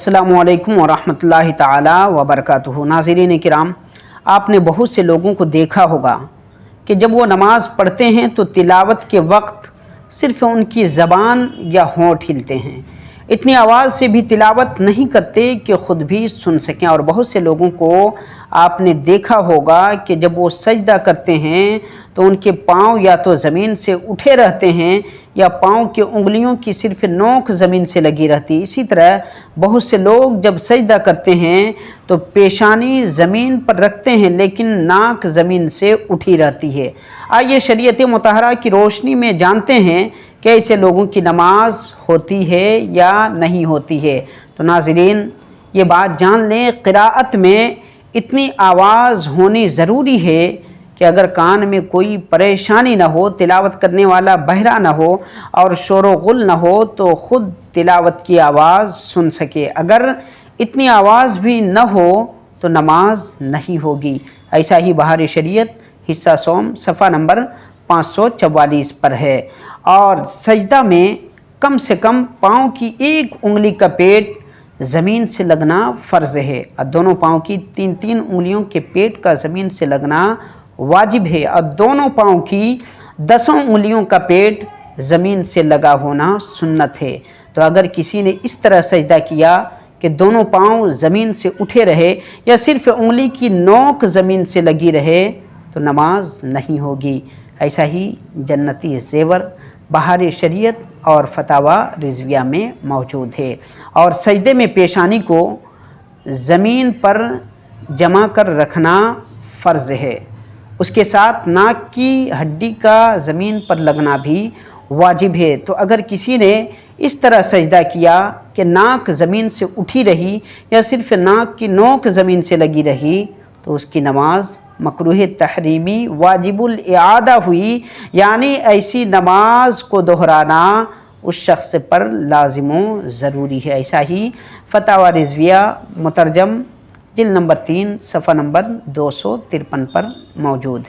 अस्सलामुअलैकुम वरहमतुल्लाहि ताला वबरकातुहू। नाज़रीन किराम, आपने बहुत से लोगों को देखा होगा कि जब वो नमाज़ पढ़ते हैं तो तिलावत के वक्त सिर्फ़ उनकी ज़बान या होंठ हिलते हैं, इतनी आवाज़ से भी तिलावत नहीं करते कि ख़ुद भी सुन सकें। और बहुत से लोगों को आपने देखा होगा कि जब वो सजदा करते हैं तो उनके पाँव या तो ज़मीन से उठे रहते हैं या पाँव की उंगलियों की सिर्फ़ नोक ज़मीन से लगी रहती। इसी तरह बहुत से लोग जब सजदा करते हैं तो पेशानी ज़मीन पर रखते हैं लेकिन नाक ज़मीन से उठी रहती है। आइए शरीयत मुतहरा की रोशनी में जानते हैं कि ऐसे लोगों की नमाज होती है या नहीं होती है। तो नाज़रीन, ये बात जान लें, क़िराअत में इतनी आवाज़ होनी ज़रूरी है कि अगर कान में कोई परेशानी ना हो, तिलावत करने वाला बहरा ना हो और शोर व गुल ना हो तो ख़ुद तिलावत की आवाज़ सुन सके। अगर इतनी आवाज़ भी न हो तो नमाज नहीं होगी। ऐसा ही बहार शरीयत हिस्सा सोम सफ़ा नंबर 544 पर है। और सजदा में कम से कम पाँव की एक उंगली का पेट ज़मीन से लगना फ़र्ज़ है और दोनों पाँव की 3-3 उंगलियों के पेट का ज़मीन से लगना वाजिब है और दोनों पाँव की 10 उंगलियों का पेट ज़मीन से लगा होना सुन्नत है। तो अगर किसी ने इस तरह सजदा किया कि दोनों पाँव ज़मीन से उठे रहे या सिर्फ़ उंगली की नोक ज़मीन से लगी रहे तो नमाज नहीं होगी। ऐसा ही जन्नती ज़ेवर बहार शरीयत और फतावा रिज़विया में मौजूद है। और सजदे में पेशानी को ज़मीन पर जमा कर रखना फ़र्ज़ है, उसके साथ नाक की हड्डी का ज़मीन पर लगना भी वाजिब है। तो अगर किसी ने इस तरह सजदा किया कि नाक ज़मीन से उठी रही या सिर्फ़ नाक की नोक ज़मीन से लगी रही तो उसकी नमाज मकरूह तहरीमी वाजिबुल इआदा हुई, यानी ऐसी नमाज को दोहराना उस शख्स पर लाजिमो ज़रूरी है। ऐसा ही फतावा रिज़विया मुतरजम जिल्द नंबर 3 सफ़ा नंबर 253 पर मौजूद है।